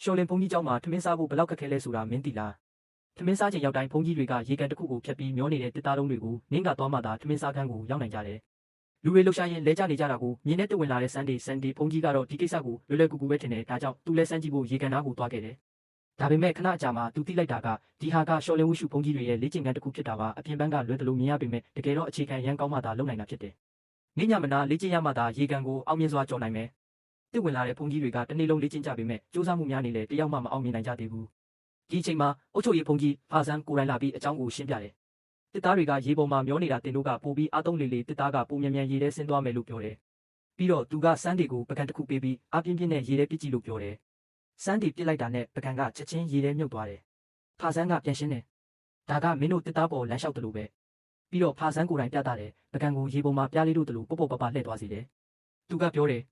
ရှော်လင်ဘုန်းကြီးကျောင်းမှာထမင်းစားဖို့ဘလောက်ခက်ခဲလဲဆိုတာမင်းသိလားထမင်းစားချိန်ရောက်တိုင်းဘုန်းကြီးတွေကရေကန်တစ်ခုကိုဖြတ်ပြီးမျောနေတဲ့တစ်သားလုံးတွေကိုနင်းကသွားမှသာထမင်းစားခန်းကိုရောက်နိုင်ကြတယ်လူတွေလှုပ်ရှားရင်လဲကြနေကြတာကိုမြင်းနဲ့တက်ဝင်လာတဲ့စန်းဒီဘုန်းကြီးကတော့ဒီကိစ္စကိုလွယ်လွယ်ကူကူပဲထင်တယ်ဒါကြောင့်သူလဲစမ်းကြည့်ဖို့ရေကန်သားကိုသွားခဲ့တယ်ဒါပေမဲ့ခဏအကြာမှာသူသိလိုက်တာကဒီဟာကရှော်လင်ဝှရှုဘုန်းကြီးတွေရဲ့လေ့ကျင့်ခန်းတစ်ခုဖြစ်တာပါအပြင်ပန်းကလွယ်တယ်လို့မြင်ရပေမဲ့တကယ်တော့အခြေခံရန်ကောင်းမှသာလုပ်နိုင်တာဖြစ်တယ်။နေ့ညမနာလေ့ကျင့်ရမှသာရေကန်ကိုအောင်မြင်စွာကျော်နိုင်မယ်။တစ်ဝင်လာတဲ့ဘုန်းကြီးတွေကတနေ့လုံးလေ့ကျင့်ကြပေမဲ့စူးစမ်းမှုများနေလေတယောက်မှမအောင်မြင်နိုင်ကြသေးဘူး။ဒီအချိန်မှာအုတ်ချုပ်ရေးဘုန်းကြီးဖာဆန်းကိုယ်တိုင်လာပြီးအကြောင်းကိုရှင်းပြတယ်။တစ်သားတွေကရေပေါ်မှာမျောနေတာတင်တို့ကပိုပြီးအားသုံးလေတစ်သားကပုံမြန်မြန်ရေထဲဆင်းသွားမယ်လို့ပြောတယ်။ပြီးတော့သူကစန်းတွေကိုပကံတစ်ခုပေးပြီးအပြင်းပြင်းနဲ့ရေထဲပစ်ကြည့်လို့ပြောတယ်။စန်းတွေပစ်လိုက်တာနဲ့ပကံကချက်ချင်းရေထဲမြုပ်သွားတယ်။ဖာဆန်းကပြန်ရှင်းတယ်။ဒါကမင်းတို့တစ်သားပေါ်လမ်းလျှောက်တယ်လို့ပဲ။ပြီးတော့ဖာဆန်းကိုယ်တိုင်ပြသတယ်ပကံကိုရေပေါ်မှာပြားလေးတို့တလို့ပေါ့ပေါ့ပပလှည့်သွားစေတယ်။သူကပြောတယ်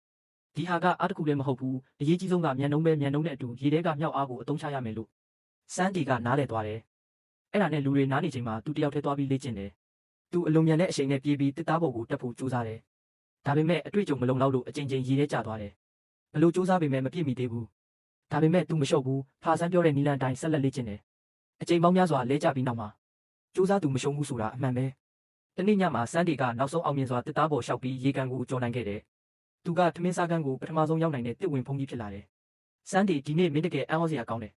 ဒီဟာကအားတစ်ခုလည်းမဟုတ်ဘူးအရေးကြီးဆုံးကမြန်နှုံးနဲ့အတူရေထဲကမြောက်အားကိုအသုံးချရမယ်လို့စန်းဒီကနားလည်သွားတယ်။အဲ့ဒါနဲ့လူတွေနားနေချိန်မှာသူတယောက်တည်းသွားပြီးလေ့ကျင့်တယ်။သူအလွန်မြန်တဲ့အချိန်နဲ့ပြေးပြီးတစ်သားပေါ်ကိုတက်ဖို့ကြိုးစားတယ်။ဒါပေမဲ့အတွေ့အကြုံမလုံလောက်လို့အချိန်ချင်းရေထဲကျသွားတယ်။ဘလို့ကြိုးစားပေမဲ့မပြည့်မီသေးဘူး။ဒါပေမဲ့သူမလျှော့ဘူးဖာဆန်းပြောတဲ့နီလန်တိုင်းဆက်လက်လေ့ကျင့်တယ်။အချိန်ပေါင်းများစွာလဲကျပြီးနောက်မှာကြိုးစားသူမရှုံးဘူးဆိုတာအမှန်ပဲ။တနေ့ညမှာစန်းဒီကနောက်ဆုံးအောင်မြင်စွာတစ်သားပေါ်လျှောက်ပြီးရေကန်ကိုကျော်နိုင်ခဲ့တယ်။သူကထမင်းစားခန်းကိုပထမဆုံးရောက်နိုင်တဲ့တစ်ဝင်ဘုန်းကြီးဖြစ်လာတယ်။စန်းဒီဒီနေ့မင်းတကယ်အံ့ဩစရာကောင်းတယ်